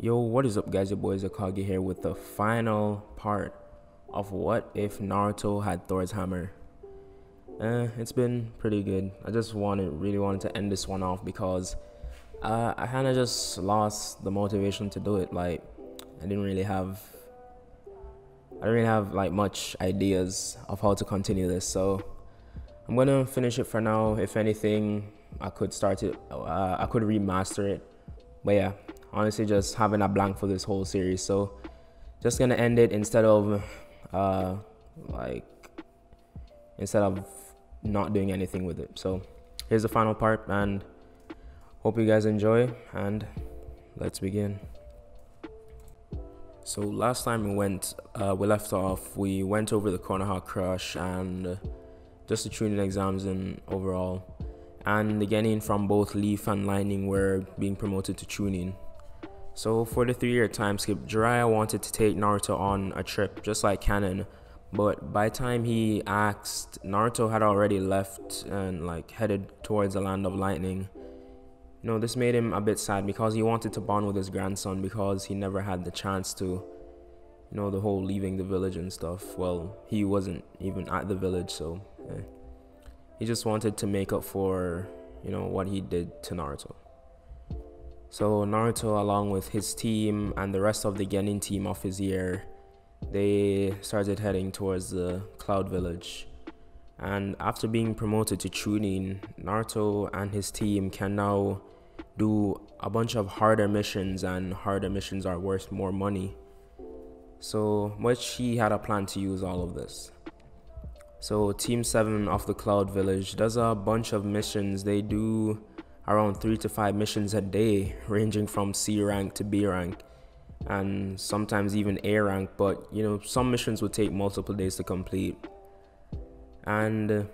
Yo, what is up, guys? Your boy IzuKage here with the final part of What If Naruto Had Thor's Hammer. It's been pretty good. I just really wanted to end this one off because I kind of just lost the motivation to do it. Like, I didn't really have like much ideas of how to continue this. So I'm gonna finish it for now. If anything, I could start it. I could remaster it. But yeah, honestly, just having a blank for this whole series. So just gonna end it instead of like instead of not doing anything with it. So here's the final part, and hope you guys enjoy, and let's begin. So last time we left off, we went over the Konoha Crush and just the tuning exams and overall. And the Genin from both Leaf and Lightning were being promoted to tuning. So for the 3-year time skip, Jiraiya wanted to take Naruto on a trip, just like Canon. But by the time he asked, Naruto had already left and like headed towards the land of lightning. You know, this made him a bit sad because he wanted to bond with his grandson because he never had the chance to, you know, the whole leaving the village and stuff. Well, he wasn't even at the village, so he just wanted to make up for, you know, what he did to Naruto. So Naruto, along with his team and the rest of the Genin team of his year, they started heading towards the Cloud Village. And after being promoted to Chunin, Naruto and his team can now do a bunch of harder missions, and harder missions are worth more money. So, which he had a plan to use all of this. So Team 7 of the Cloud Village does a bunch of missions. They do around 3 to 5 missions a day, ranging from C rank to B rank, and sometimes even A rank, but you know, some missions would take multiple days to complete. And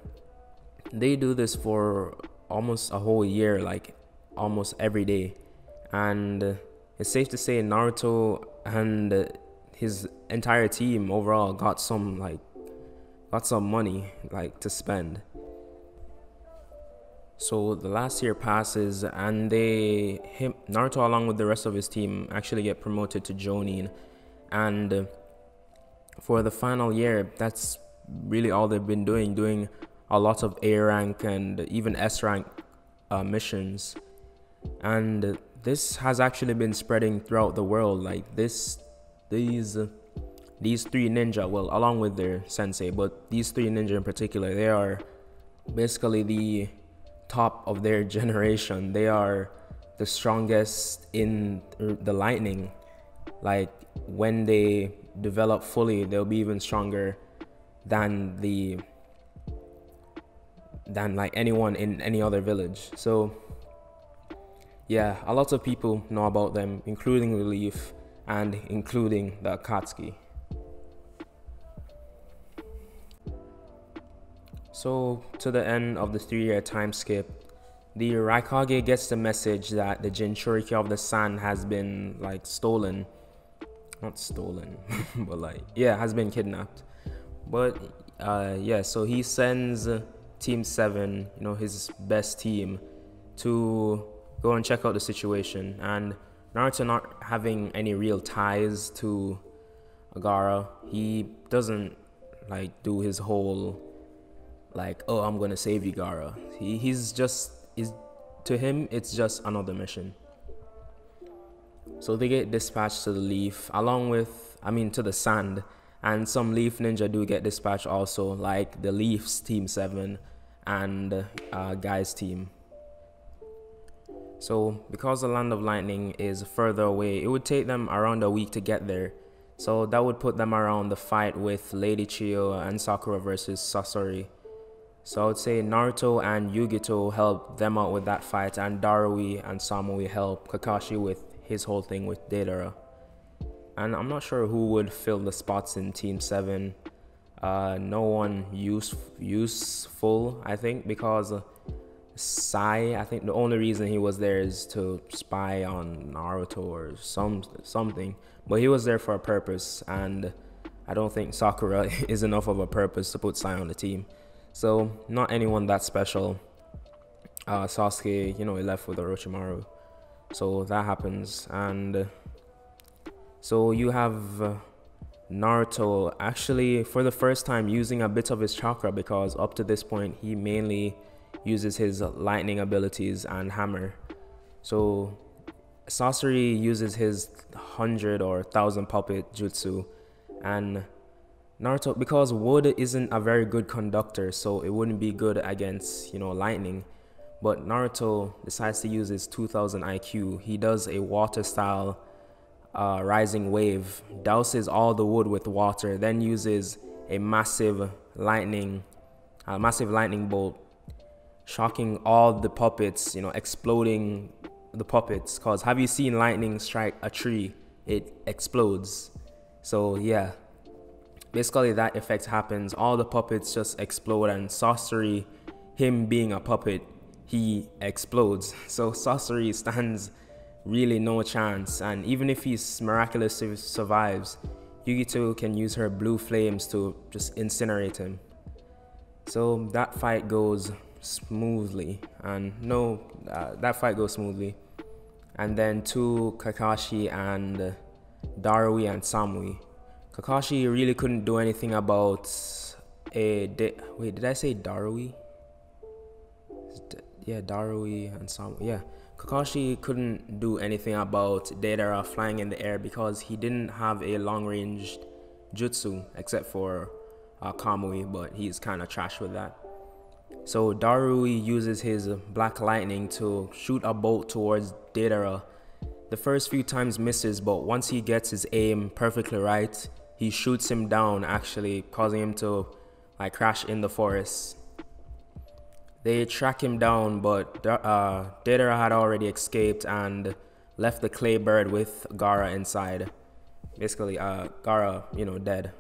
they do this for almost a whole year, like almost every day. And it's safe to say Naruto and his entire team overall got some money like to spend. So the last year passes, and Naruto along with the rest of his team actually get promoted to Jonin. And for the final year, that's really all they've been doing a lot of A rank and even S rank missions. And this has actually been spreading throughout the world. Like these 3 ninja, well, along with their sensei, but these 3 ninja in particular, they are basically the top of their generation. They are the strongest in the lightning. Like when they develop fully, they'll be even stronger than like anyone in any other village. So yeah, a lot of people know about them, including the Leaf and including the Akatsuki. So to the end of the 3-year time skip, the Raikage gets the message that the Jinchuriki of the Sun has been like stolen. Not stolen, but like, yeah, has been kidnapped. But yeah, so he sends Team 7, you know, his best team, to go and check out the situation. And Naruto, not having any real ties to Agara, he doesn't like do his whole like, oh, I'm gonna save you, Gaara. To him, it's just another mission. So they get dispatched to the Leaf, to the Sand, and some Leaf ninja do get dispatched also, like the Leaf's Team 7 and Guy's team. So because the Land of Lightning is further away, it would take them around a week to get there. So that would put them around the fight with Lady Chiyo and Sakura versus Sasori. So I would say Naruto and Yugito help them out with that fight, and Darui and Samui help Kakashi with his whole thing with Deidara. And I'm not sure who would fill the spots in Team 7. No one useful, I think, because Sai, I think the only reason he was there is to spy on Naruto or something. But he was there for a purpose, and I don't think Sakura is enough of a purpose to put Sai on the team. So not anyone that special. Sasuke, you know, he left with Orochimaru. So that happens, and So you have Naruto actually for the first time using a bit of his chakra, because up to this point he mainly uses his lightning abilities and hammer. So Sasori uses his 100 or 1,000 puppet jutsu, and Naruto, because wood isn't a very good conductor, so it wouldn't be good against, lightning. But Naruto decides to use his 2000 IQ. He does a water style rising wave, douses all the wood with water, then uses a massive lightning bolt, shocking all the puppets, exploding the puppets. Cause have you seen lightning strike a tree? It explodes. So yeah, basically that effect happens. All the puppets just explode, and Sasori, him being a puppet, he explodes. So Sasori stands really no chance, and even if he miraculously survives, Yugito can use her blue flames to just incinerate him. So that fight goes smoothly, and and then to Kakashi and Darui and Samui. Kakashi really couldn't do anything about wait, did I say Darui? Yeah, Darui and Samui. Yeah, Kakashi couldn't do anything about Deidara flying in the air because he didn't have a long-range jutsu except for Kamui, but he's kind of trash with that. So Darui uses his black lightning to shoot a bolt towards Deidara. The first few times misses, but once he gets his aim perfectly right, he shoots him down, actually causing him to crash in the forest. They track him down, but Deidara had already escaped and left the clay bird with Gaara inside. Basically, Gaara, dead.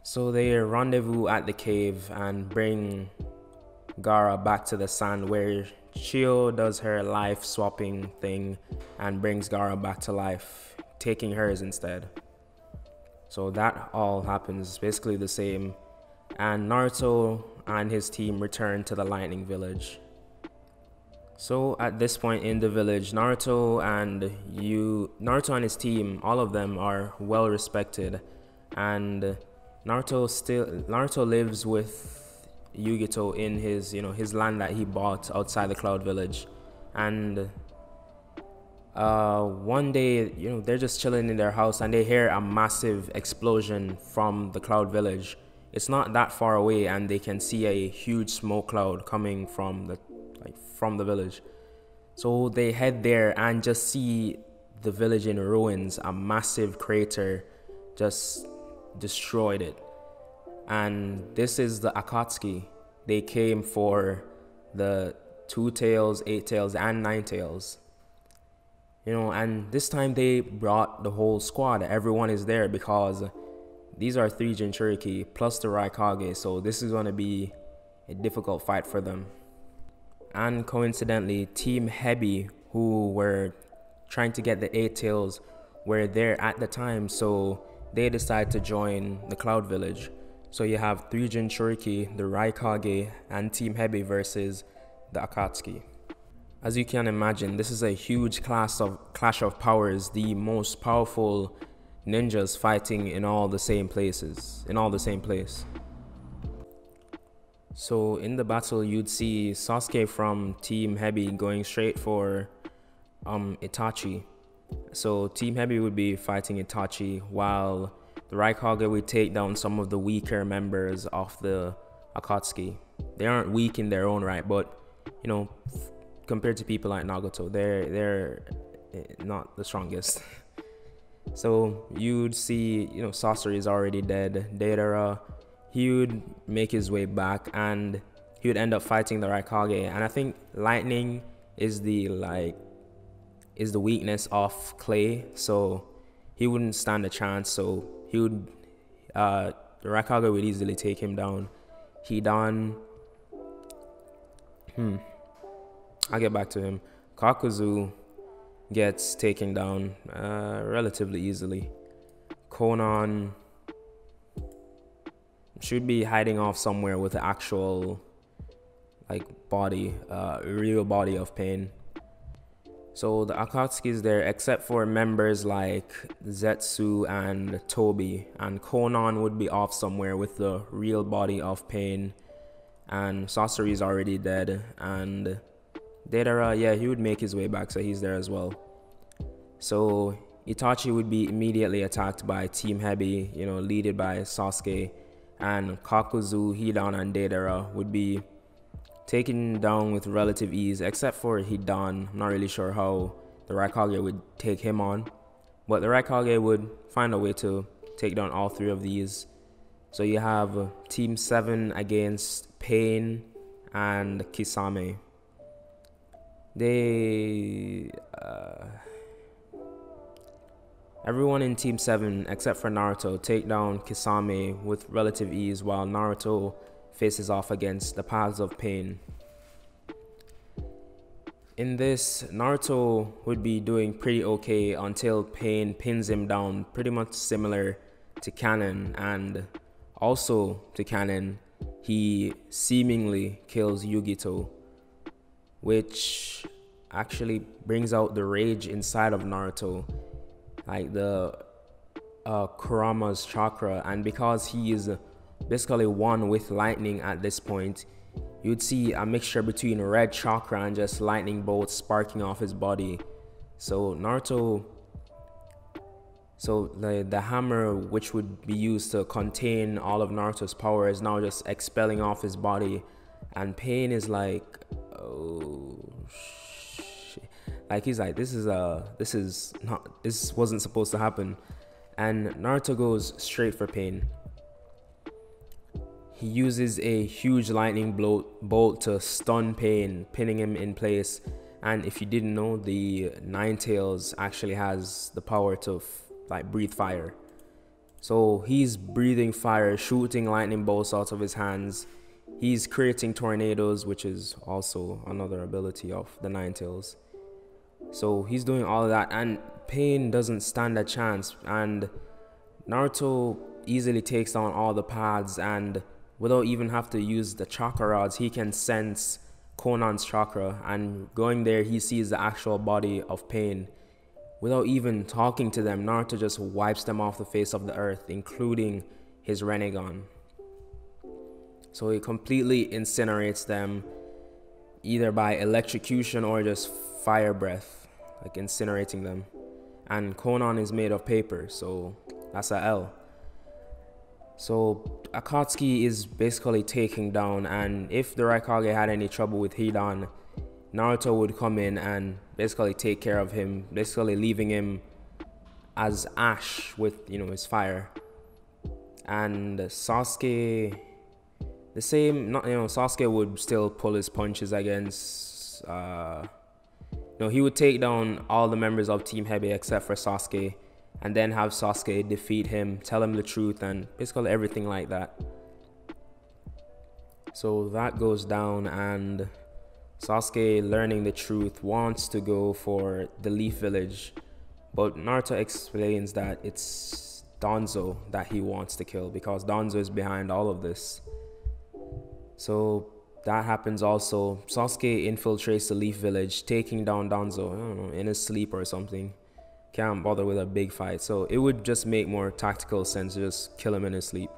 So they rendezvous at the cave and bring Gaara back to the sand, where Chio does her life swapping thing and brings Gaara back to life, taking hers instead. So that all happens basically the same, and Naruto and his team return to the Lightning Village. So at this point in the village, Naruto and his team, all of them are well respected, and Naruto lives with Yugito in his land that he bought outside the Cloud Village. And one day, they're just chilling in their house and they hear a massive explosion from the Cloud Village. It's not that far away, and they can see a huge smoke cloud coming from the village. So they head there and just see the village in ruins. A massive crater just destroyed it. And this is the Akatsuki. They came for the 2 tails, 8 tails, and 9 tails. And this time they brought the whole squad. Everyone is there because these are 3 Jinchuriki plus the Raikage, so this is going to be a difficult fight for them. And coincidentally, Team Hebi, who were trying to get the 8 tails, were there at the time, so they decide to join the Cloud Village. So you have 3 Jinchuriki, the Raikage, and Team Hebi versus the Akatsuki. As you can imagine, this is a huge clash of powers, the most powerful ninjas fighting in all the same place. So in the battle, you'd see Sasuke from Team Hebi going straight for Itachi. So Team Hebi would be fighting Itachi, while the Raikage would take down some of the weaker members of the Akatsuki. They aren't weak in their own right, but compared to people like Nagato, they're not the strongest. So you'd see, Sasori is already dead. Deidara, he would make his way back and he would end up fighting the Raikage. And I think lightning is the weakness of clay, so he wouldn't stand a chance. So the Raikage would easily take him down. I'll get back to him. Kakuzu gets taken down relatively easily. Konan should be hiding off somewhere with the actual body, real body of pain. So the Akatsuki is there except for members like Zetsu and Toby, and Konan would be off somewhere with the real body of Pain, and Sasori is already dead, and Deidara, yeah, he would make his way back, so he's there as well. So Itachi would be immediately attacked by Team Hebi, led by Sasuke, and Kakuzu, Hidan, and Deidara would be taken down with relative ease, except for Hidan. I'm not really sure how the Raikage would take him on, but the Raikage would find a way to take down all three of these. So you have Team 7 against Pain and Kisame. Everyone in Team 7 except for Naruto take down Kisame with relative ease, while Naruto faces off against the Paths of Pain. In this, Naruto would be doing pretty okay until Pain pins him down, pretty much similar to Kanen, and also to Kanen, he seemingly kills Yugito, which actually brings out the rage inside of Naruto, like the Kurama's chakra, and because he is basically one with lightning at this point, you'd see a mixture between red chakra and just lightning bolts sparking off his body. So Naruto, the hammer which would be used to contain all of Naruto's power is now just expelling off his body, and Pain is like, oh shit. Like he's like, this wasn't supposed to happen. And Naruto goes straight for Pain. He uses a huge lightning bolt to stun Pain, pinning him in place. And if you didn't know, the Nine Tails actually has the power to breathe fire. So he's breathing fire, shooting lightning bolts out of his hands. He's creating tornadoes, which is also another ability of the Nine Tails. So he's doing all of that, and Pain doesn't stand a chance, and Naruto easily takes down all the paths, and without even have to use the chakra rods, he can sense Konan's chakra, and going there he sees the actual body of Pain. Without even talking to them, Naruto just wipes them off the face of the earth, including his Rinnegan. So he completely incinerates them, either by electrocution or just fire breath, like incinerating them. And Konan is made of paper, so that's a L. So Akatsuki is basically taking down, and if the Raikage had any trouble with Hidan, Naruto would come in and basically take care of him, basically leaving him as ash with, his fire. And Sasuke, the same, Sasuke would still pull his punches against, he would take down all the members of Team Hebi except for Sasuke, and then have Sasuke defeat him, tell him the truth, and basically everything like that. So that goes down, and Sasuke, learning the truth, wants to go for the Leaf Village, but Naruto explains that it's Danzo that he wants to kill, because Danzo is behind all of this. So that happens also. Sasuke infiltrates the Leaf Village, taking down Danzo, I don't know, in his sleep or something. Can't bother with a big fight, so it would just make more tactical sense to just kill him in his sleep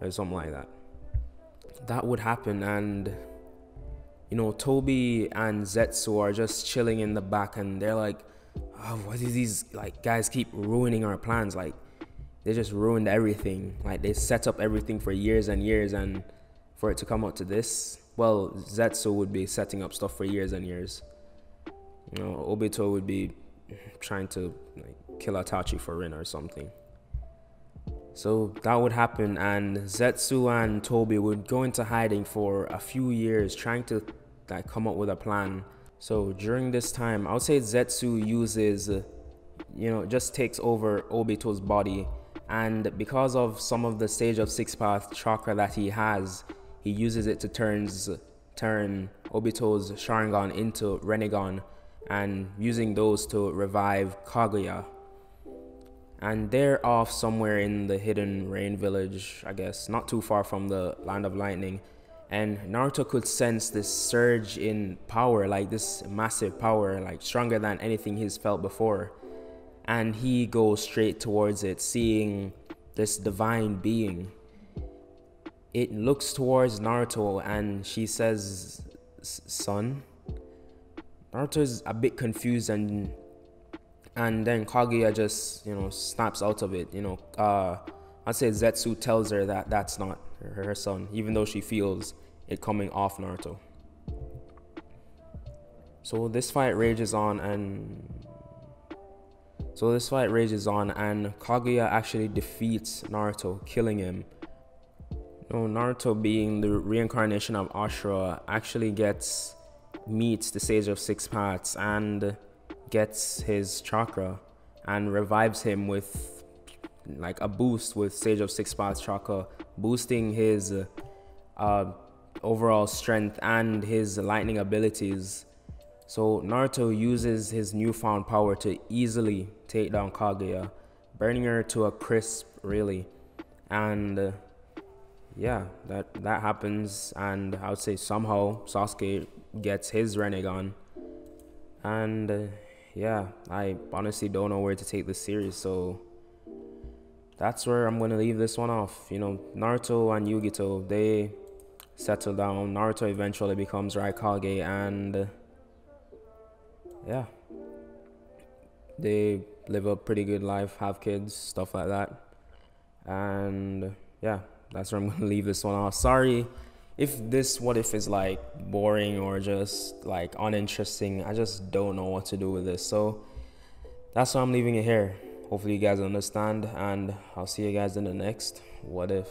or something like that. That would happen, and Toby and Zetsu are just chilling in the back, and they're like, oh, why do these guys keep ruining our plans? They just ruined everything. They set up everything for years and years, and for it to come out to this, well, Zetsu would be setting up stuff for years and years. Obito would be trying to kill Itachi for Rin or something. So that would happen, and Zetsu and Toby would go into hiding for a few years, trying to come up with a plan. So during this time, I would say Zetsu uses, just takes over Obito's body, and because of some of the Sage of Six Path chakra that he has, he uses it to turn Obito's Sharingan into Rinnegan, and using those to revive Kaguya. And they're off somewhere in the hidden rain village, I guess, not too far from the Land of Lightning. And Naruto could sense this surge in power, like this massive power, like stronger than anything he's felt before. And he goes straight towards it, seeing this divine being. It looks towards Naruto and she says, "Son." Naruto's a bit confused, and then Kaguya just, snaps out of it. I'd say Zetsu tells her that that's not her son, even though she feels it coming off Naruto. So this fight rages on, and Kaguya actually defeats Naruto, killing him. Naruto, being the reincarnation of Ashura, actually meets the Sage of Six Paths and gets his chakra and revives him with like a boost with Sage of Six Paths chakra, boosting his overall strength and his lightning abilities. So Naruto uses his newfound power to easily take down Kaguya, burning her to a crisp, really. And that happens, and I would say somehow Sasuke gets his Rinnegan. And I honestly don't know where to take this series, so that's where I'm gonna leave this one off. Naruto and Yugito, they settle down. Naruto eventually becomes Raikage, and they live a pretty good life, have kids, stuff like that. And that's where I'm gonna leave this one off. Sorry if this what if is like boring or just like uninteresting. I just don't know what to do with this, so that's why I'm leaving it here. Hopefully you guys understand, and I'll see you guys in the next What If.